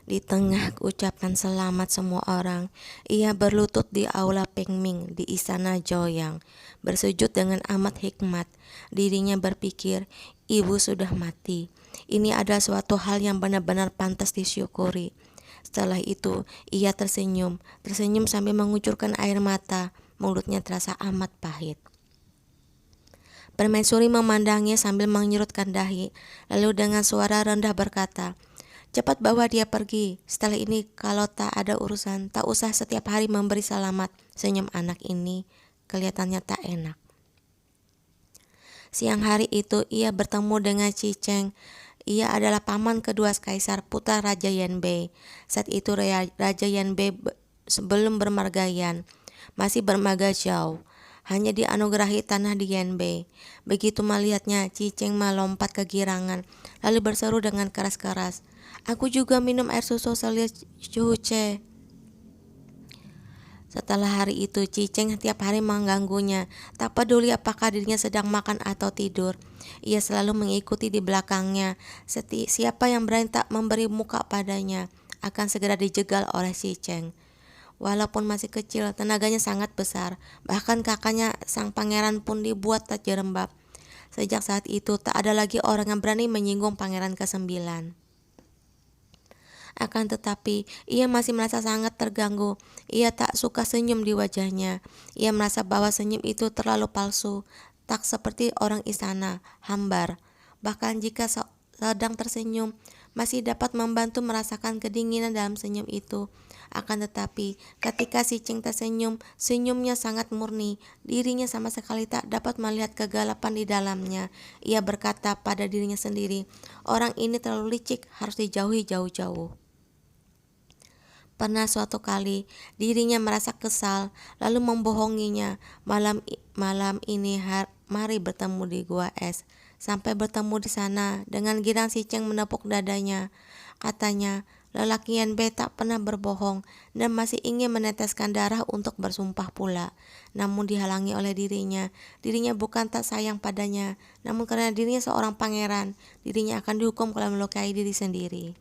Di tengah ucapan selamat semua orang, ia berlutut di aula Pengming di istana Joyang, bersujud dengan amat hikmat. Dirinya berpikir, ibu sudah mati. Ini adalah suatu hal yang benar-benar pantas disyukuri. Setelah itu, ia tersenyum sambil mengucurkan air mata. Mulutnya terasa amat pahit. Permaisuri memandangnya sambil mengerutkan dahi, lalu dengan suara rendah berkata, cepat bawa dia pergi. Setelah ini kalau tak ada urusan, tak usah setiap hari memberi selamat. Senyum anak ini kelihatannya tak enak. Siang hari itu ia bertemu dengan Ciceng. Ia adalah paman kedua kaisar, putra Raja Yanbei. Saat itu Raja Yanbei sebelum bermargayan masih bermarga jauh. Hanya dianugerahi tanah di Yanbei. Begitu melihatnya, Ciceng melompat kegirangan, lalu berseru dengan keras-keras, aku juga minum air susu selir cuce. Setelah hari itu, Ciceng tiap hari mengganggunya. Tak peduli apakah dirinya sedang makan atau tidur. Ia selalu mengikuti di belakangnya. Siapa yang berani tak memberi muka padanya akan segera dijegal oleh Ciceng. Walaupun masih kecil, tenaganya sangat besar. Bahkan kakaknya sang pangeran pun dibuat tak jerembab. Sejak saat itu, tak ada lagi orang yang berani menyinggung pangeran ke-9. Akan tetapi, ia masih merasa sangat terganggu. Ia tak suka senyum di wajahnya. Ia merasa bahwa senyum itu terlalu palsu, tak seperti orang istana, hambar. Bahkan jika sedang tersenyum, masih dapat membantu merasakan kedinginan dalam senyum itu. Akan tetapi, ketika si Cing tersenyum, senyumnya sangat murni. Dirinya sama sekali tak dapat melihat kegelapan di dalamnya. Ia berkata pada dirinya sendiri, orang ini terlalu licik, harus dijauhi jauh-jauh. Pernah suatu kali dirinya merasa kesal, lalu membohonginya. Malam ini mari bertemu di gua es. Sampai bertemu di sana, dengan girang si Ceng menepuk dadanya. Katanya, lelaki yang tak pernah berbohong dan masih ingin meneteskan darah untuk bersumpah pula. Namun dihalangi oleh dirinya. Dirinya bukan tak sayang padanya, namun karena dirinya seorang pangeran, dirinya akan dihukum kalau melukai diri sendiri.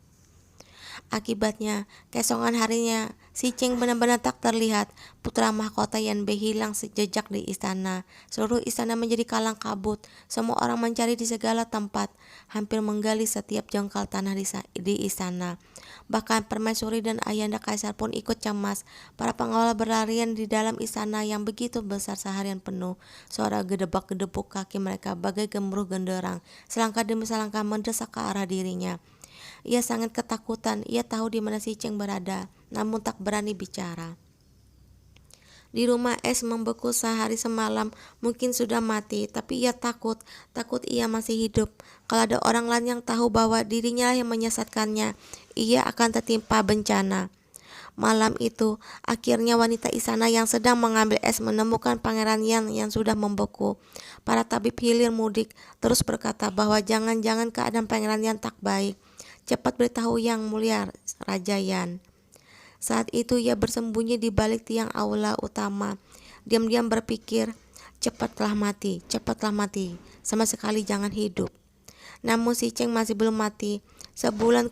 Akibatnya, keesokan harinya, si Cing benar-benar tak terlihat. Putra mahkota Yanbei hilang jejak di istana. Seluruh istana menjadi kalang kabut. Semua orang mencari di segala tempat, hampir menggali setiap jengkal tanah di istana. Bahkan permaisuri dan ayanda kaisar pun ikut cemas. Para pengawal berlarian di dalam istana yang begitu besar seharian penuh. Suara gedebak-gedebuk kaki mereka bagai gemuruh genderang. Selangkah demi selangkah mendesak ke arah dirinya. Ia sangat ketakutan. Ia tahu di mana si Ceng berada, namun tak berani bicara. Di rumah es membeku sehari semalam, mungkin sudah mati, tapi ia takut ia masih hidup. Kalau ada orang lain yang tahu bahwa dirinya yang menyesatkannya, ia akan tertimpa bencana. Malam itu, akhirnya wanita istana yang sedang mengambil es menemukan pangeran yang sudah membeku. Para tabib hilir mudik terus berkata bahwa jangan-jangan keadaan pangeran yang tak baik. Cepat beritahu yang mulia, Raja Yan. Saat itu ia bersembunyi di balik tiang aula utama. Diam-diam berpikir, cepatlah mati, sama sekali jangan hidup. Namun si Ceng masih belum mati. Sebulan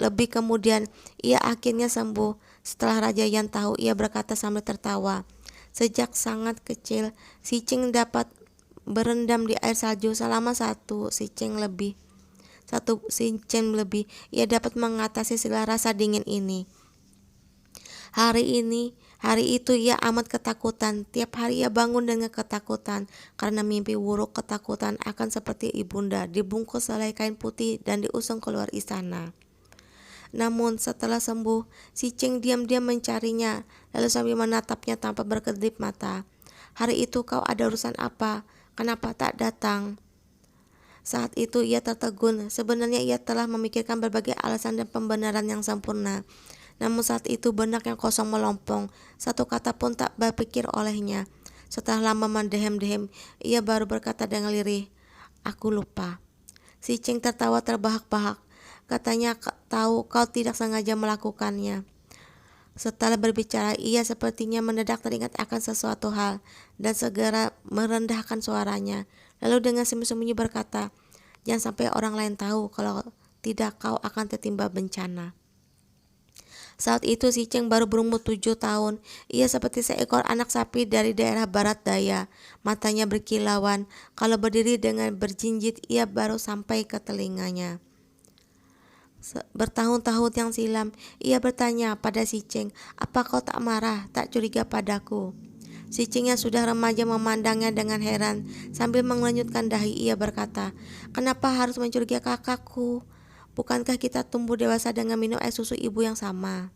lebih kemudian, ia akhirnya sembuh. Setelah Raja Yan tahu, ia berkata sambil tertawa. Sejak sangat kecil, si Ceng dapat berendam di air salju selama satu sincen lebih, ia dapat mengatasi segala rasa dingin ini. Hari itu ia amat ketakutan. Tiap hari ia bangun dengan ketakutan, karena mimpi buruk ketakutan akan seperti ibunda, dibungkus selai kain putih dan diusung keluar istana. Namun setelah sembuh, si Ceng diam-diam mencarinya, lalu sambil menatapnya tanpa berkedip mata. Hari itu kau ada urusan apa? Kenapa tak datang? Saat itu ia tertegun. Sebenarnya ia telah memikirkan berbagai alasan dan pembenaran yang sempurna. Namun saat itu benak yang kosong melompong. Satu kata pun tak berpikir olehnya. Setelah lama mendehem-dehem, ia baru berkata dengan lirih, aku lupa. Si Ceng tertawa terbahak-bahak. Katanya tahu kau tidak sengaja melakukannya. Setelah berbicara, ia sepertinya mendadak teringat akan sesuatu hal dan segera merendahkan suaranya. Lalu dengan sembunyi-sembunyi berkata, jangan sampai orang lain tahu, kalau tidak kau akan tertimpa bencana. Saat itu si Cheng baru berumur 7 tahun. Ia seperti seekor anak sapi dari daerah barat daya. Matanya berkilauan. Kalau berdiri dengan berjinjit, ia baru sampai ke telinganya. Bertahun-tahun yang silam, ia bertanya pada si Cheng, "Apa kau tak marah, tak curiga padaku?" Si Cheng yang sudah remaja memandangnya dengan heran. Sambil mengelunyutkan dahi, ia berkata, "Kenapa harus mencurigai kakakku? Bukankah kita tumbuh dewasa dengan minum air susu ibu yang sama?"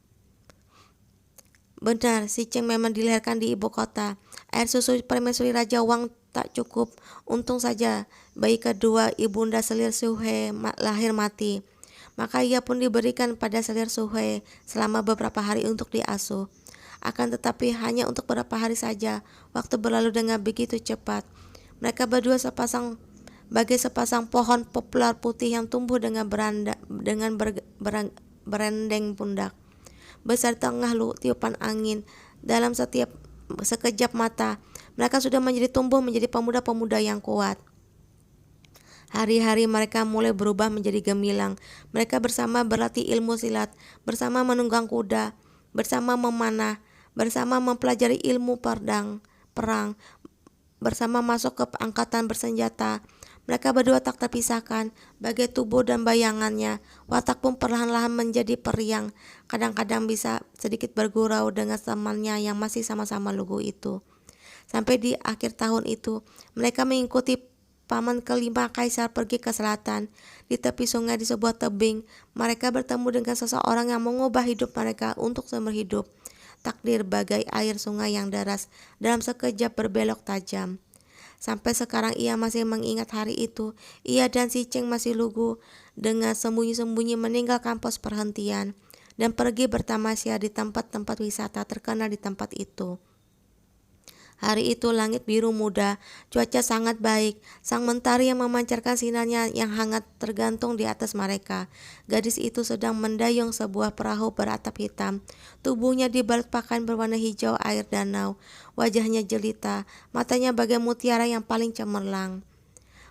Benar, si Cheng memang dilahirkan di ibu kota. Air susu permaisuri Raja Wang tak cukup. Untung saja bayi kedua ibunda selir Suhe lahir mati. Maka ia pun diberikan pada selir Suhe selama beberapa hari untuk diasuh. Akan tetapi hanya untuk beberapa hari saja. Waktu berlalu dengan begitu cepat. Mereka berdua bagai sepasang pohon poplar putih yang tumbuh dengan berendeng pundak. Besar tengah tiupan angin. Dalam setiap sekejap mata, mereka sudah tumbuh menjadi pemuda-pemuda yang kuat. Hari-hari mereka mulai berubah menjadi gemilang. Mereka bersama berlatih ilmu silat, bersama menunggang kuda, bersama memanah, bersama mempelajari ilmu perang, bersama masuk ke angkatan bersenjata. Mereka berdua tak terpisahkan, bagai tubuh dan bayangannya. Watak pun perlahan-lahan menjadi periang. Kadang-kadang bisa sedikit bergurau dengan temannya yang masih sama-sama lugu itu. Sampai di akhir tahun itu, mereka mengikuti paman kelima kaisar pergi ke selatan. Di tepi sungai di sebuah tebing, mereka bertemu dengan seseorang yang mengubah hidup mereka untuk seumur hidup. Takdir bagai air sungai yang deras, dalam sekejap berbelok tajam. Sampai sekarang ia masih mengingat hari itu. Ia dan si Cheng masih lugu dengan sembunyi-sembunyi meninggalkan pos perhentian dan pergi bertamasya di tempat-tempat wisata terkenal di tempat itu. Hari itu langit biru muda, cuaca sangat baik. Sang mentari yang memancarkan sinarnya yang hangat tergantung di atas mereka. Gadis itu sedang mendayung sebuah perahu beratap hitam. Tubuhnya dibalut pakaian berwarna hijau air danau. Wajahnya jelita, matanya bagai mutiara yang paling cemerlang.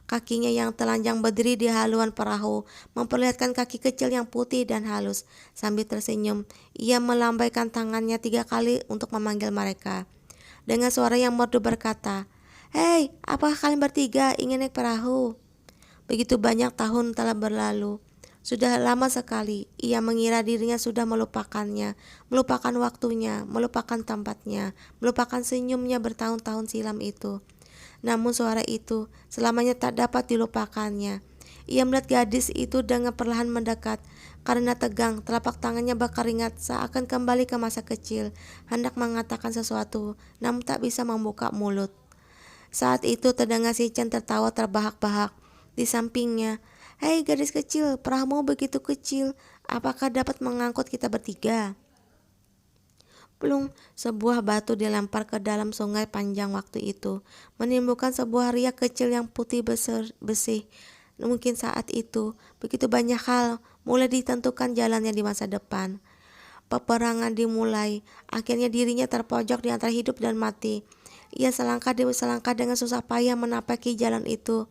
Kakinya yang telanjang berdiri di haluan perahu, memperlihatkan kaki kecil yang putih dan halus. Sambil tersenyum, ia melambaikan tangannya 3 kali untuk memanggil mereka. Dengan suara yang merdu berkata, "Hei, apakah kalian bertiga ingin naik perahu?" Begitu banyak tahun telah berlalu. Sudah lama sekali ia mengira dirinya sudah melupakannya, melupakan waktunya, melupakan tempatnya, melupakan senyumnya bertahun-tahun silam itu. Namun suara itu selamanya tak dapat dilupakannya. Ia melihat gadis itu dengan perlahan mendekat. Karena tegang, telapak tangannya berkeringat seakan kembali ke masa kecil, hendak mengatakan sesuatu, namun tak bisa membuka mulut. Saat itu terdengar si Chen tertawa terbahak-bahak. Di sampingnya, "Hei gadis kecil, perahumu begitu kecil, apakah dapat mengangkut kita bertiga?" Plung, sebuah batu dilempar ke dalam sungai panjang waktu itu, menimbulkan sebuah riak kecil yang putih bersih. Mungkin saat itu, begitu banyak hal mulai ditentukan jalannya di masa depan. Peperangan dimulai, akhirnya dirinya terpojok di antara hidup dan mati. Ia selangkah demi selangkah dengan susah payah menapaki jalan itu.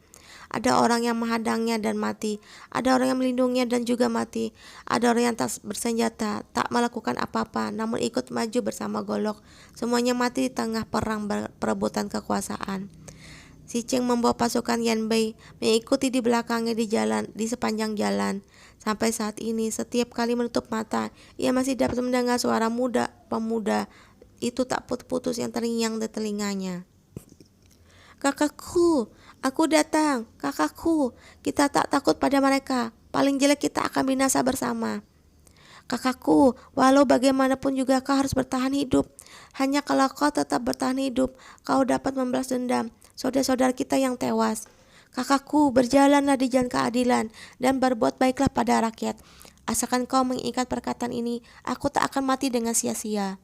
Ada orang yang menghadangnya dan mati. Ada orang yang melindunginya dan juga mati. Ada orang yang tak bersenjata, tak melakukan apa-apa, namun ikut maju bersama golok. Semuanya mati di tengah perang perebutan kekuasaan. Si Cheng membawa pasukan Yanbei mengikuti di belakangnya di sepanjang jalan. Sampai saat ini, setiap kali menutup mata, ia masih dapat mendengar suara pemuda itu tak putus-putus yang terngiang di telinganya. "Kakakku, aku datang, kakakku, kita tak takut pada mereka, paling jelek kita akan binasa bersama. Kakakku, walau bagaimanapun juga kau harus bertahan hidup. Hanya kalau kau tetap bertahan hidup, kau dapat membalas dendam saudara-saudara kita yang tewas. Kakakku, berjalanlah di jalan keadilan dan berbuat baiklah pada rakyat. Asalkan kau mengikat perkataan ini, aku tak akan mati dengan sia-sia.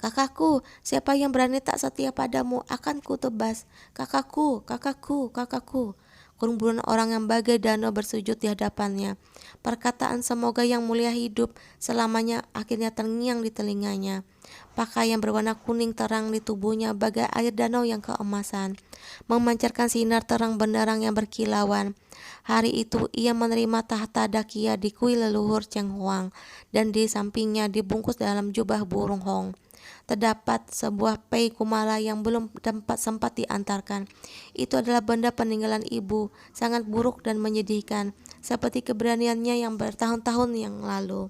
Kakakku, siapa yang berani tak setia padamu akan kutebas. Kakakku, kakakku, kakakku." Kerumunan orang yang bagai danau bersujud di hadapannya. Perkataan semoga yang mulia hidup selamanya akhirnya terngiang di telinganya. Pakaian berwarna kuning terang di tubuhnya bagai air danau yang keemasan, memancarkan sinar terang benderang yang berkilauan. Hari itu ia menerima tahta dakia di kuil leluhur Cheng Huang, dan di sampingnya dibungkus dalam jubah burung hong. Terdapat sebuah pei kumala yang belum sempat diantarkan. Itu adalah benda peninggalan ibu, sangat buruk dan menyedihkan, seperti keberaniannya yang bertahun-tahun yang lalu.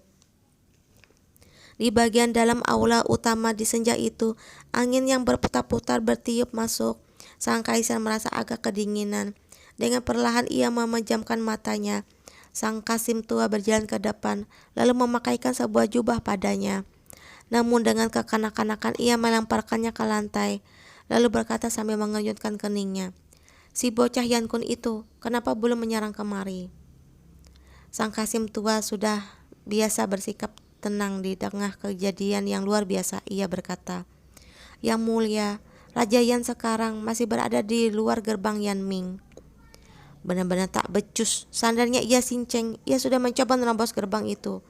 Di bagian dalam aula utama di senja itu, angin yang berputar-putar bertiup masuk. Sang kaisar merasa agak kedinginan. Dengan perlahan ia memejamkan matanya. Sang Kasim tua berjalan ke depan, lalu memakaikan sebuah jubah padanya. Namun dengan kekanak-kanakan ia melemparkannya ke lantai, lalu berkata sambil mengerutkan keningnya, "Si bocah Yankun itu, kenapa belum menyerang kemari?" Sang Kasim tua sudah biasa bersikap tenang di tengah kejadian yang luar biasa. Ia berkata, "Yang mulia, Raja Yan sekarang masih berada di luar gerbang Yanming." Benar-benar tak becus, sandarnya ia sinceng. Ia sudah mencoba menerobos gerbang itu.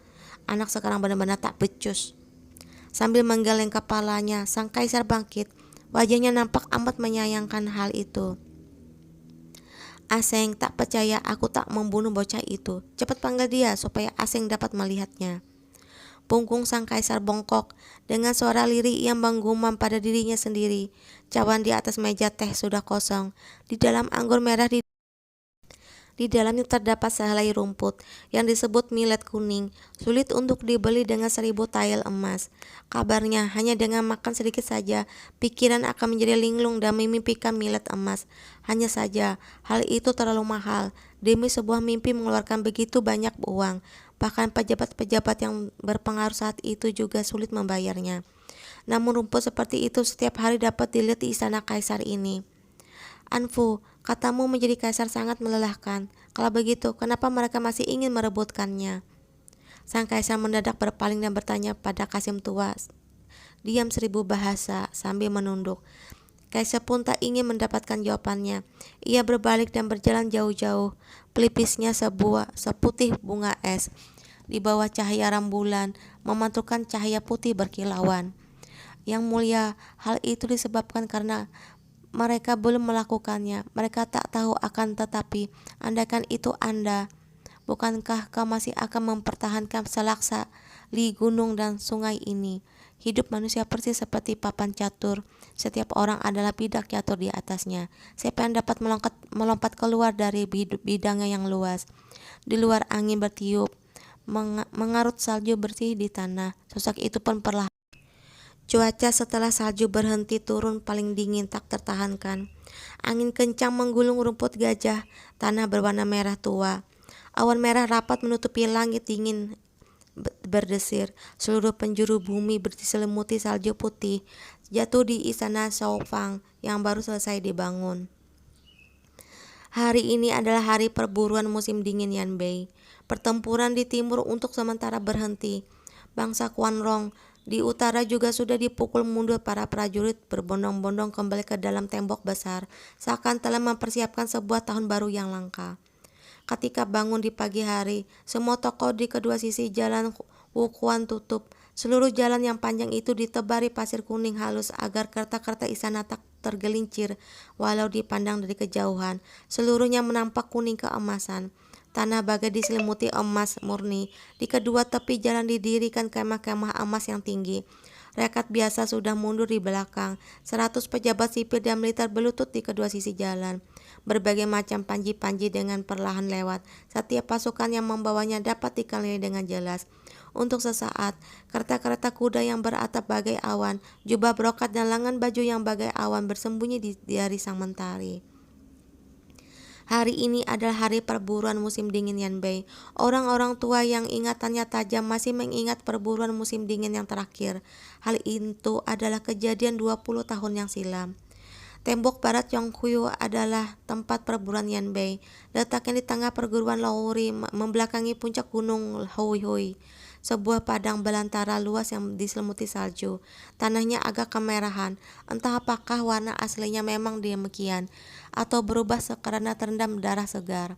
Anak sekarang benar-benar tak becus. Sambil menggeleng kepalanya, sang kaisar bangkit. Wajahnya nampak amat menyayangkan hal itu. "Aseng, tak percaya aku tak membunuh bocah itu. Cepat panggil dia supaya Aseng dapat melihatnya." Punggung sang kaisar bongkok. Dengan suara lirih ia menggumam pada dirinya sendiri. Cawan di atas meja teh sudah kosong. Di dalam anggur merah di dalamnya terdapat sehelai rumput yang disebut millet kuning, sulit untuk dibeli dengan 1000 tael emas. Kabarnya hanya dengan makan sedikit saja, pikiran akan menjadi linglung dan memimpikan millet emas. Hanya saja, hal itu terlalu mahal. Demi sebuah mimpi mengeluarkan begitu banyak uang. Bahkan pejabat-pejabat yang berpengaruh saat itu juga sulit membayarnya. Namun rumput seperti itu setiap hari dapat dilihat di istana kaisar ini. "Anfu, katamu menjadi kaisar sangat melelahkan. Kalau begitu, kenapa mereka masih ingin merebutkannya?" Sang kaisar mendadak berpaling dan bertanya pada Kasim tua. Diam 1000 bahasa sambil menunduk. Kaisar pun tak ingin mendapatkan jawabannya. Ia berbalik dan berjalan jauh-jauh. Pelipisnya seputih bunga es. Di bawah cahaya rembulan, memantulkan cahaya putih berkilauan. "Yang mulia, hal itu disebabkan karena mereka belum melakukannya. Mereka tak tahu akan tetapi, andaikan itu Anda, bukankah kau masih akan mempertahankan selaksa li gunung dan sungai ini? Hidup manusia persis seperti papan catur. Setiap orang adalah bidak catur di atasnya. Siapa yang dapat melompat keluar dari bidangnya yang luas? Di luar angin bertiup, mengarut salju bersih di tanah. Sosok itu pun perlahan. Cuaca setelah salju berhenti turun paling dingin tak tertahankan. Angin kencang menggulung rumput gajah, tanah berwarna merah tua. Awan merah rapat menutupi langit dingin berdesir. Seluruh penjuru bumi diselimuti salju putih, jatuh di istana Shaofang yang baru selesai dibangun. Hari ini adalah hari perburuan musim dingin Yanbei. Pertempuran di timur untuk sementara berhenti. Bangsa Quanrong di utara juga sudah dipukul mundur. Para prajurit berbondong-bondong kembali ke dalam tembok besar, seakan telah mempersiapkan sebuah tahun baru yang langka. Ketika bangun di pagi hari, semua toko di kedua sisi jalan Wukuan tutup. Seluruh jalan yang panjang itu ditebari pasir kuning halus agar kereta-kereta istana tak tergelincir walau dipandang dari kejauhan. Seluruhnya menampak kuning keemasan. Tanah bagai diselimuti emas murni. Di kedua tepi jalan didirikan kemah-kemah emas yang tinggi. Rakyat biasa sudah mundur di belakang. 100 pejabat sipil dan militer berlutut di kedua sisi jalan. Berbagai macam panji-panji dengan perlahan lewat. Setiap pasukan yang membawanya dapat dikelilingi dengan jelas. Untuk sesaat, kereta-kereta kuda yang beratap bagai awan, jubah brokat dan lengan baju yang bagai awan bersembunyi dari sang mentari. Hari ini adalah hari perburuan musim dingin Yanbei. Orang-orang tua yang ingatannya tajam masih mengingat perburuan musim dingin yang terakhir. Hal itu adalah kejadian 20 tahun yang silam. Tembok barat Yonghuo adalah tempat perburuan Yanbei. Letaknya di tengah perguruan Laori, membelakangi puncak gunung Hui Hui. sebuah padang belantara luas yang diselimuti salju. Tanahnya agak kemerahan, entah apakah warna aslinya memang demikian, atau berubah karena terendam darah segar.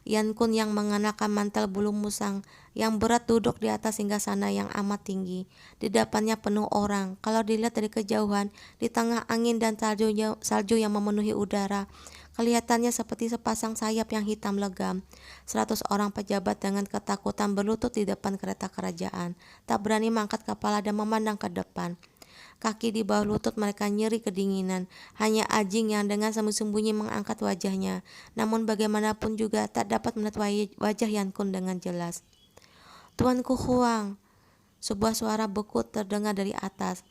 Yan Kun yang mengenakan mantel bulu musang yang berat duduk di atas singgasana yang amat tinggi. Di depannya penuh orang. Kalau dilihat dari kejauhan, di tengah angin dan salju yang memenuhi udara, kelihatannya seperti sepasang sayap yang hitam legam. 100 orang pejabat dengan ketakutan berlutut di depan kereta kerajaan, tak berani mengangkat kepala dan memandang ke depan. Kaki di bawah lutut mereka nyeri kedinginan. Hanya Ajing yang dengan sembunyi-sembunyi mengangkat wajahnya. Namun bagaimanapun juga tak dapat melihat wajah Yan Kun dengan jelas. "Tuanku Huang," sebuah suara beku terdengar dari atas.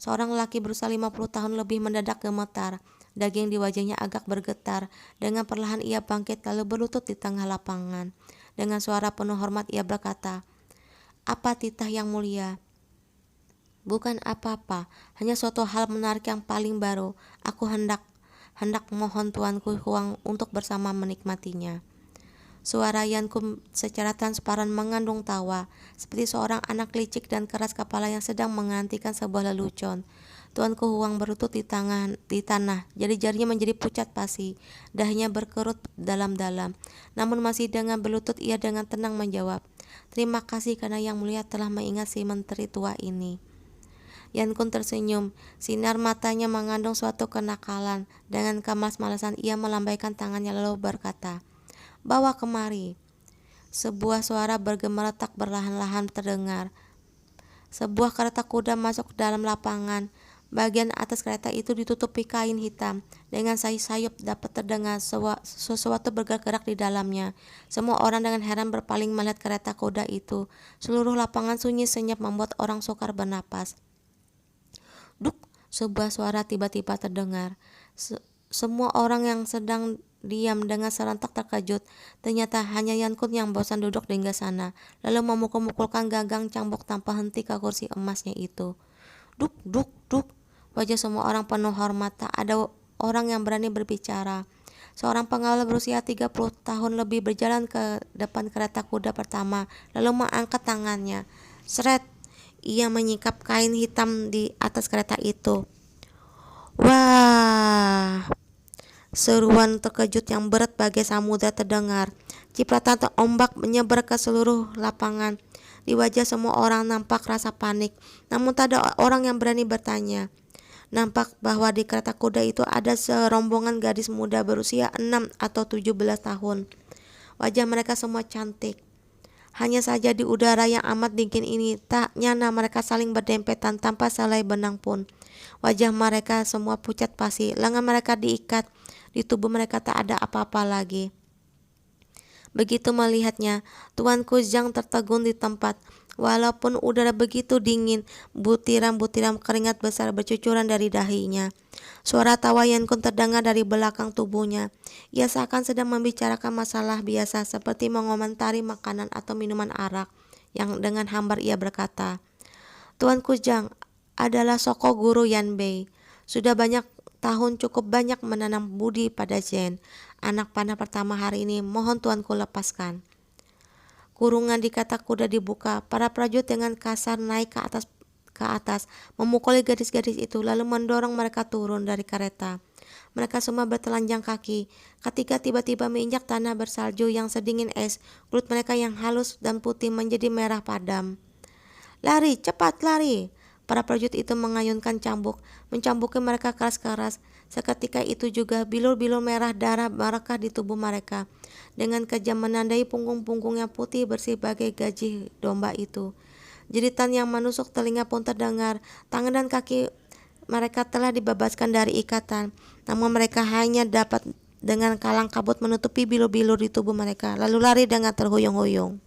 Seorang lelaki berusia 50 tahun lebih mendadak gemetar. Daging di wajahnya agak bergetar. Dengan perlahan ia bangkit lalu berlutut di tengah lapangan. Dengan suara penuh hormat ia berkata, "Apa titah yang mulia?" "Bukan apa-apa, hanya suatu hal menarik yang paling baru. Aku hendak mohon Tuanku Huang untuk bersama menikmatinya." Suara Yan Kun secara transparan mengandung tawa, seperti seorang anak licik dan keras kepala yang sedang menghentikan sebuah lelucon. Tuanku Huang berlutut di tanah, jari-jarinya menjadi pucat pasi, dahinya berkerut dalam-dalam. Namun masih dengan berlutut ia dengan tenang menjawab, "Terima kasih karena Yang Mulia telah mengingat si menteri tua ini." Yan Kun tersenyum, sinar matanya mengandung suatu kenakalan. Dengan kemalas-malasan ia melambaikan tangannya lalu berkata, "Bawa kemari." Sebuah suara bergemeretak perlahan-lahan terdengar. Sebuah kereta kuda masuk ke dalam lapangan. Bagian atas kereta itu ditutupi kain hitam. Dengan sayup-sayup dapat terdengar sesuatu bergerak-gerak di dalamnya. Semua orang dengan heran berpaling melihat kereta kuda itu. Seluruh lapangan sunyi senyap membuat orang sukar bernapas. "Duk!" sebuah suara tiba-tiba terdengar. Semua orang yang sedang diam dengan serentak terkejut. Ternyata hanya Yan Kun yang bosan duduk di sana, lalu memukul-mukulkan gagang cambuk tanpa henti ke kursi emasnya itu. "Duk, duk, duk!" Wajah semua orang penuh hormat. Tak ada orang yang berani berbicara. Seorang pengawal berusia 30 tahun lebih berjalan ke depan kereta kuda pertama, lalu mengangkat tangannya. Seret! Ia menyingkap kain hitam di atas kereta itu. "Wah!" Seruan terkejut yang berat bagai samudra terdengar. Cipratan ombak menyebar ke seluruh lapangan. Di wajah semua orang nampak rasa panik, namun tak ada orang yang berani bertanya. Nampak bahwa di kereta kuda itu ada serombongan gadis muda berusia 6 atau 17 tahun. Wajah mereka semua cantik. Hanya saja di udara yang amat dingin ini, tak nyana mereka saling berdempetan tanpa selai benang pun. Wajah mereka semua pucat pasi, lengan mereka diikat, di tubuh mereka tak ada apa-apa lagi. Begitu melihatnya, Tuanku Zhang tertegun di tempat. Walaupun udara begitu dingin, butiran-butiran keringat besar bercucuran dari dahinya. Suara tawa Yan Kun terdengar dari belakang tubuhnya. Ia seakan sedang membicarakan masalah biasa seperti mengomentari makanan atau minuman arak. Yang dengan hambar ia berkata, "Tuanku Zhang adalah Soko Guru Yan Bei. Sudah banyak tahun cukup banyak menanam budi pada Zen. Anak panah pertama hari ini mohon Tuanku lepaskan." Kurungan di kereta kuda dibuka. Para prajurit dengan kasar naik ke atas, memukuli gadis-gadis itu lalu mendorong mereka turun dari kereta. Mereka semua bertelanjang kaki. Ketika tiba-tiba menginjak tanah bersalju yang sedingin es, kulit mereka yang halus dan putih menjadi merah padam. "Lari, cepat lari!" Para prajurit itu mengayunkan cambuk, mencambuki mereka keras-keras. Seketika itu juga bilur-bilur merah darah merekah di tubuh mereka. Dengan kejam menandai punggung-punggung yang putih bersih bagai gaji domba itu. Jeritan yang menusuk telinga pun terdengar. Tangan dan kaki mereka telah dibebaskan dari ikatan, namun mereka hanya dapat dengan kalang kabut menutupi bilur-bilur di tubuh mereka, lalu lari dengan terhuyung-huyung.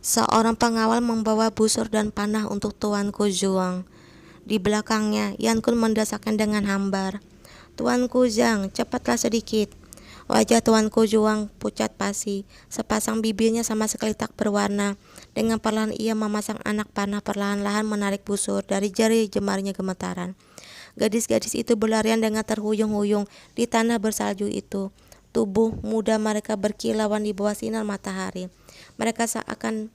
Seorang pengawal membawa busur dan panah untuk Tuanku Zhuang. Di belakangnya, Yan Kun mendesakkan dengan hambar, "Tuanku Zhang, cepatlah sedikit." Wajah Tuanku Zhuang pucat pasi, sepasang bibirnya sama sekali tak berwarna. Dengan perlahan ia memasang anak panah, perlahan-lahan menarik busur dari jari jemarinya gemetaran. Gadis-gadis itu berlarian dengan terhuyung-huyung di tanah bersalju itu. Tubuh muda mereka berkilauan di bawah sinar matahari. Mereka seakan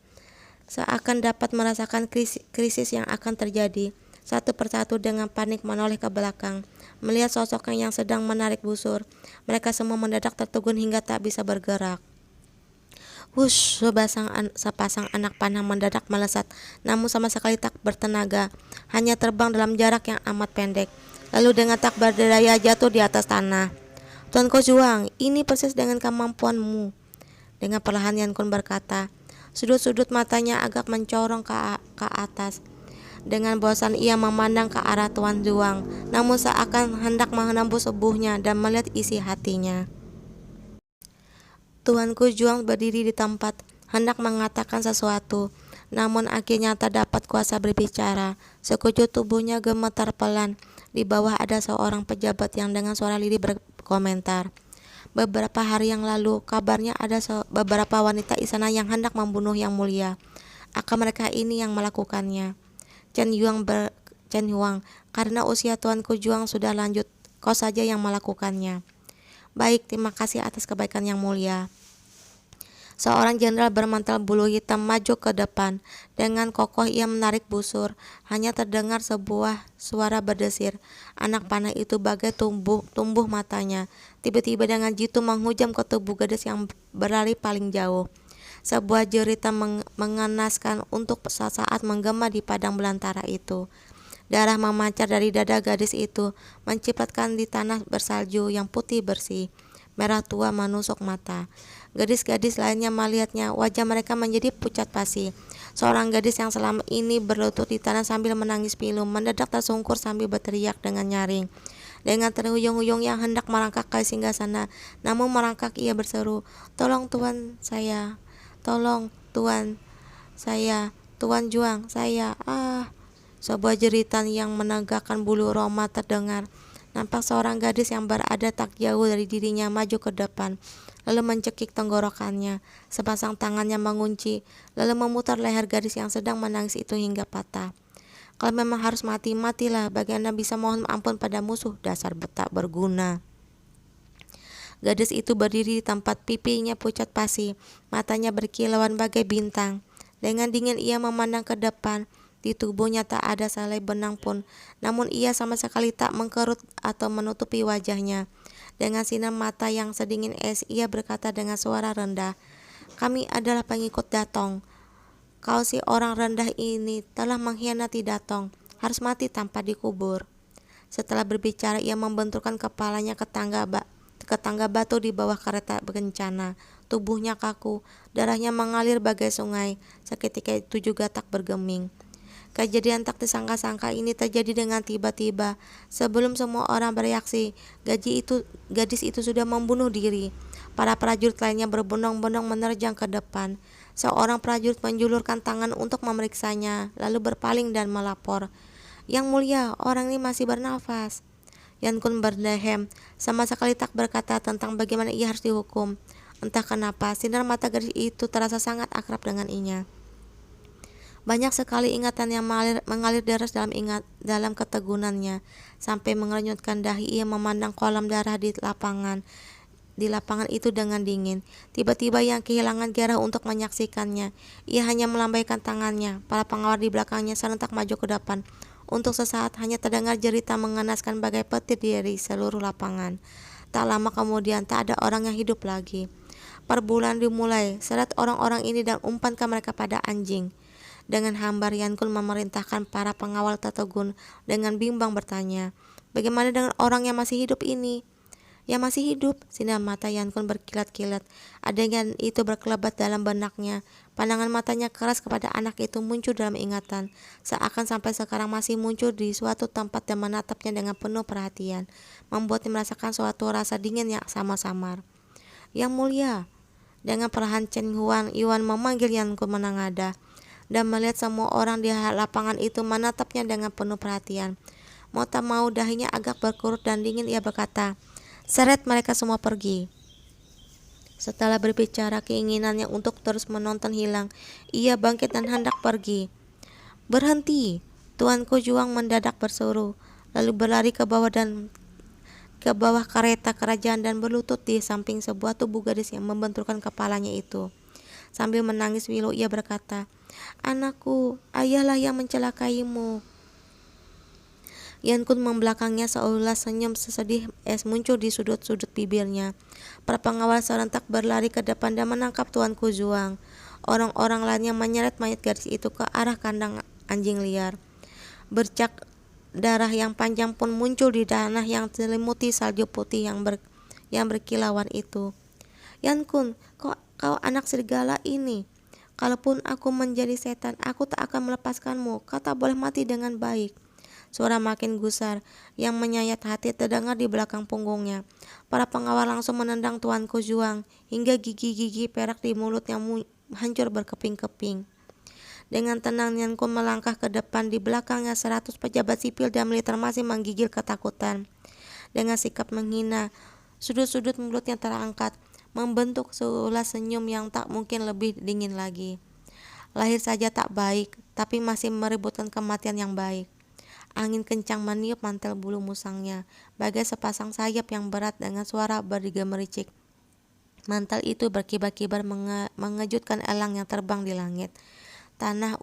seakan dapat merasakan krisis yang akan terjadi. Satu persatu dengan panik menoleh ke belakang, melihat sosoknya yang sedang menarik busur. Mereka semua mendadak tertegun hingga tak bisa bergerak. Wush, sepasang anak panah mendadak melesat, namun sama sekali tak bertenaga, hanya terbang dalam jarak yang amat pendek. Lalu dengan tak berdaya jatuh di atas tanah. Tuan Ko Juang, ini persis dengan kemampuanmu. Dengan perlahan Yan Kun berkata. Sudut-sudut matanya agak mencorong ke atas. Dengan bosan ia memandang ke arah Tuan Juang, namun seakan hendak menembus tubuhnya dan melihat isi hatinya. Tuan Ko Juang berdiri di tempat, hendak mengatakan sesuatu, namun akhirnya tak dapat kuasa berbicara. Sekujur tubuhnya gemetar pelan. Di bawah ada seorang pejabat yang dengan suara lirih berkomentar. Beberapa hari yang lalu, kabarnya ada beberapa wanita istana yang hendak membunuh Yang Mulia. Akan mereka ini yang melakukannya. Chen Huang, karena usia Tuan Ko Juang sudah lanjut, kau saja yang melakukannya. Baik, terima kasih atas kebaikan Yang Mulia. Seorang jenderal bermantel bulu hitam maju ke depan. Dengan kokoh ia menarik busur. Hanya terdengar sebuah suara berdesir. Anak panah itu bagai tumbuh matanya. Tiba-tiba dengan jitu menghujam ke tubuh gadis yang berlari paling jauh. Sebuah jeritan mengenaskan untuk sesaat menggema di padang belantara itu. Darah memancar dari dada gadis itu, mencipratkan di tanah bersalju yang putih bersih. Merah tua menusuk mata. Gadis-gadis lainnya melihatnya, wajah mereka menjadi pucat pasi. Seorang gadis yang selama ini berlutut di tanah sambil menangis pilu, mendadak tersungkur sambil berteriak dengan nyaring. Dengan terhuyung-huyung yang hendak merangkak ke singgasana, namun merangkak ia berseru, "Tolong Tuan saya, tolong Tuan saya, Tuan Juang saya, ah!" Sebuah jeritan yang menegakkan bulu roma terdengar. Nampak seorang gadis yang berada tak jauh dari dirinya maju ke depan, lalu mencekik tenggorokannya. Sepasang tangannya mengunci, lalu memutar leher gadis yang sedang menangis itu hingga patah. Kalau memang harus mati, matilah. Bagaimana bisa mohon ampun pada musuh, dasar tak berguna. Gadis itu berdiri di tempat, pipinya pucat pasi, matanya berkilauan bagai bintang. Dengan dingin ia memandang ke depan. Di tubuhnya tak ada selai benang pun, namun ia sama sekali tak mengkerut atau menutupi wajahnya. Dengan sinar mata yang sedingin es, ia berkata dengan suara rendah, "Kami adalah pengikut Datong. Kau si orang rendah ini telah mengkhianati Datong, harus mati tanpa dikubur." Setelah berbicara, ia membenturkan kepalanya ke tangga batu di bawah kereta berencana. Tubuhnya kaku, darahnya mengalir bagai sungai. Seketika itu juga tak bergeming. Kejadian tak disangka-sangka ini terjadi dengan tiba-tiba. Sebelum semua orang bereaksi, gadis itu sudah membunuh diri. Para prajurit lainnya berbondong-bondong menerjang ke depan. Seorang prajurit menjulurkan tangan untuk memeriksanya, lalu berpaling dan melapor, "Yang Mulia, orang ini masih bernafas." Yan Kun berdehem, sama sekali tak berkata tentang bagaimana ia harus dihukum. Entah kenapa, sinar mata gadis itu terasa sangat akrab dengan inya. Banyak sekali ingatan yang mengalir deras dalam ketegunannya, sampai mengerenyutkan dahi ia memandang kolam darah di lapangan itu dengan dingin. Tiba-tiba yang kehilangan gairah untuk menyaksikannya. Ia hanya melambaikan tangannya. Para pengawal di belakangnya serentak maju ke depan. Untuk sesaat hanya terdengar jerita mengenaskan bagai petir dari seluruh lapangan. Tak lama kemudian tak ada orang yang hidup lagi. Perbulan dimulai, seret orang-orang ini dan umpankan mereka pada anjing. Dengan hambar Yan Kun memerintahkan para pengawal tertegun dengan bimbang bertanya, "Bagaimana dengan orang yang masih hidup ini?" "Yang masih hidup?" Sinar mata Yan Kun berkilat-kilat. Adegan itu berkelebat dalam benaknya. Pandangan matanya keras kepada anak itu muncul dalam ingatan, seakan sampai sekarang masih muncul di suatu tempat dan menatapnya dengan penuh perhatian, membuatnya merasakan suatu rasa dingin yang samar-samar. "Yang Mulia." Dengan perlahan Chen Huang Yuan memanggil Yan Kun menengadah, dan melihat semua orang di lapangan itu menatapnya dengan penuh perhatian. Mau tak mau dahinya agak berkerut dan dingin ia berkata, "Seret mereka semua pergi." Setelah berbicara keinginannya untuk terus menonton hilang, ia bangkit dan hendak pergi. "Berhenti!" Tuan Ko Juang mendadak berseru, lalu berlari ke bawah kereta kerajaan dan berlutut di samping sebuah tubuh gadis yang membenturkan kepalanya itu. Sambil menangis Willow ia berkata, "Anakku, ayahlah yang mencelakaimu." Yankun membelakangnya seolah senyum sesedih es muncul di sudut-sudut bibirnya. Para pengawal serentak berlari ke depan dan menangkap Tuanku Zuang. Orang-orang lainnya menyeret mayat gadis itu ke arah kandang anjing liar. Bercak darah yang panjang pun muncul di tanah yang diselimuti salju putih yang berkilauan itu. "Yankun, kau anak serigala ini. Kalaupun aku menjadi setan, aku tak akan melepaskanmu. Kau tak boleh mati dengan baik." Suara makin gusar yang menyayat hati terdengar di belakang punggungnya. Para pengawal langsung menendang Tuanku Zuang hingga gigi-gigi perak di mulutnya hancur berkeping-keping. Dengan tenang Yankun melangkah ke depan, di belakangnya 100 pejabat sipil dan militer masih menggigil ketakutan. Dengan sikap menghina, sudut-sudut mulutnya terangkat, membentuk seulas senyum yang tak mungkin lebih dingin lagi. Lahir saja tak baik, tapi masih meributkan kematian yang baik. Angin kencang meniup mantel bulu musangnya, bagai sepasang sayap yang berat dengan suara bergemericik. Mantel itu berkibar-kibar mengejutkan elang yang terbang di langit. Tanah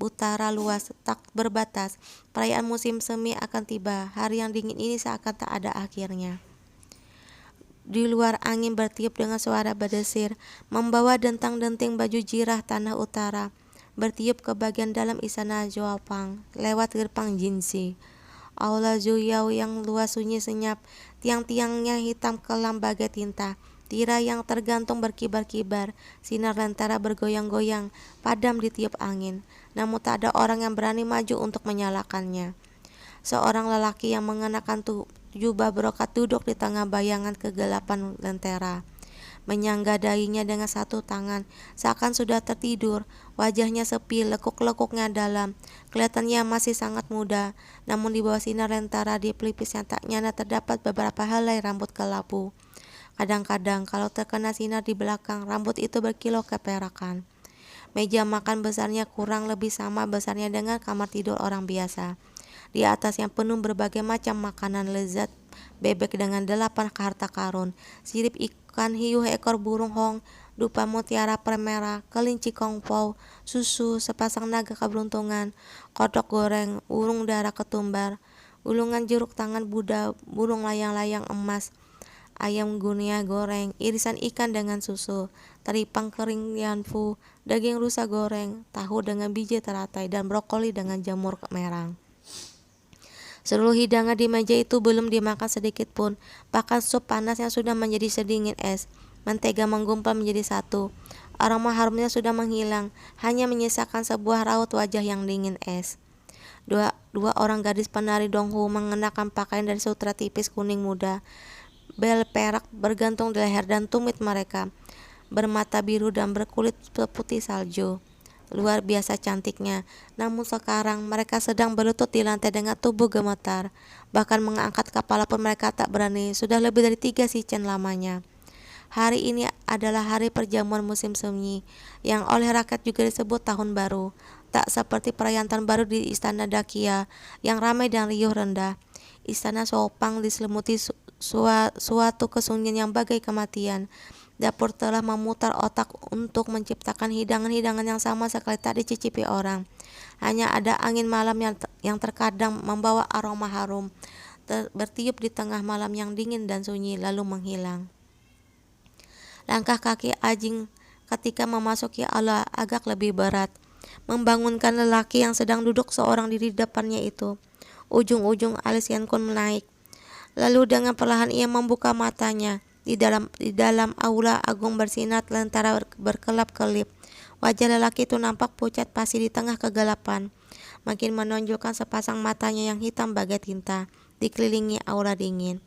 utara luas tak berbatas. Perayaan musim semi akan tiba. Hari yang dingin ini seakan tak ada akhirnya. Di luar angin bertiup dengan suara berdesir, membawa dentang-denting baju jirah tanah utara. Bertiup ke bagian dalam istana Zhuopang lewat gerbang Jinxi. Aula Zuyao yang luas sunyi senyap, tiang-tiangnya hitam kelam bagai tinta. Tirai yang tergantung berkibar-kibar, sinar lentera bergoyang-goyang, padam ditiup angin. Namun tak ada orang yang berani maju untuk menyalakannya. Seorang lelaki yang mengenakan jubah brokat duduk di tengah bayangan kegelapan lentera. Menyangga dahinya dengan satu tangan, seakan sudah tertidur. Wajahnya sepi, lekuk-lekuknya dalam. Kelihatannya masih sangat muda, namun di bawah sinar lentera di pelipisnya tak nyana terdapat beberapa helai rambut kelabu. Kadang-kadang kalau terkena sinar di belakang, rambut itu berkilau keperakan. Meja makan besarnya kurang lebih sama besarnya dengan kamar tidur orang biasa. Di atasnya penuh berbagai macam makanan lezat, bebek dengan 8 harta karun, sirip ikan hiu ekor burung hong, dupa mutiara permera, kelinci kongpow, susu, sepasang naga keberuntungan, kodok goreng, burung dara ketumbar, ulungan jeruk tangan Buddha, burung layang-layang emas, ayam gunia goreng, irisan ikan dengan susu, teripang kering yanfu, daging rusa goreng, tahu dengan biji teratai, dan brokoli dengan jamur merah. Seluruh hidangan di meja itu belum dimakan sedikit pun, bahkan sup panas yang sudah menjadi sedingin es. Mentega menggumpal menjadi satu. Aroma harumnya sudah menghilang, hanya menyisakan sebuah raut wajah yang dingin es. Dua orang gadis penari donghu mengenakan pakaian dari sutra tipis kuning muda. Bel perak bergantung di leher dan tumit mereka, bermata biru dan berkulit putih salju. Luar biasa cantiknya, namun sekarang mereka sedang berlutut di lantai dengan tubuh gemetar. Bahkan mengangkat kepala pun mereka tak berani, sudah lebih dari 3 sichen lamanya. Hari ini adalah hari perjamuan musim semi, yang oleh rakyat juga disebut tahun baru. Tak seperti perayaan tahun baru di istana Dakia, yang ramai dan riuh rendah. Istana Zhuopang diselimuti suatu kesunyian yang bagai kematian. Dapur telah memutar otak untuk menciptakan hidangan-hidangan yang sama sekali tak dicicipi orang. Hanya ada angin malam yang terkadang membawa aroma harum, bertiup di tengah malam yang dingin dan sunyi lalu menghilang. Langkah kaki Ajing ketika memasuki aula agak lebih berat, membangunkan lelaki yang sedang duduk seorang diri di depannya itu. Ujung-ujung alis Yankun menaik. Lalu dengan perlahan ia membuka matanya. Di dalam aula agung bersinar lentera berkelap-kelip. Wajah lelaki itu nampak pucat pasi di tengah kegelapan, makin menonjolkan sepasang matanya yang hitam bagai tinta, dikelilingi aura dingin.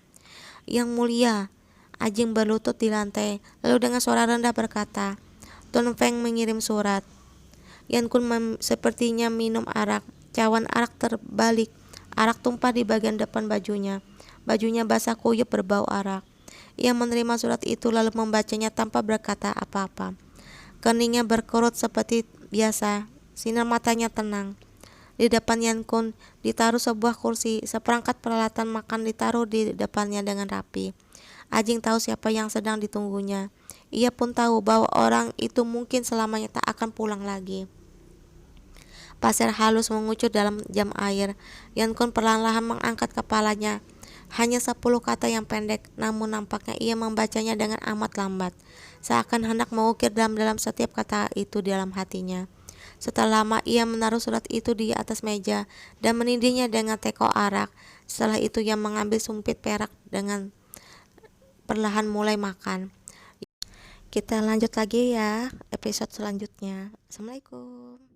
"Yang mulia," Ajing berlutut di lantai, lalu dengan suara rendah berkata, "Tun Feng mengirim surat." Yankun sepertinya minum arak. Cawan arak terbalik. Arak tumpah di bagian depan bajunya. Bajunya basah kuyup berbau arak. Ia menerima surat itu lalu membacanya tanpa berkata apa-apa. Keningnya berkerut seperti biasa. Sinar matanya tenang. Di depan Yankun ditaruh sebuah kursi. Seperangkat peralatan makan ditaruh di depannya dengan rapi. Ajing tahu siapa yang sedang ditunggunya. Ia pun tahu bahwa orang itu mungkin selamanya tak akan pulang lagi. Pasir halus mengucur dalam jam air. Yankun perlahan-lahan mengangkat kepalanya. Hanya 10 kata yang pendek, namun nampaknya ia membacanya dengan amat lambat, seakan hendak mengukir dalam setiap kata itu di dalam hatinya. Setelah lama ia menaruh surat itu di atas meja dan menindihnya dengan teko arak. Setelah itu ia mengambil sumpit perak dengan perlahan mulai makan. Kita lanjut lagi ya episode selanjutnya. Assalamualaikum.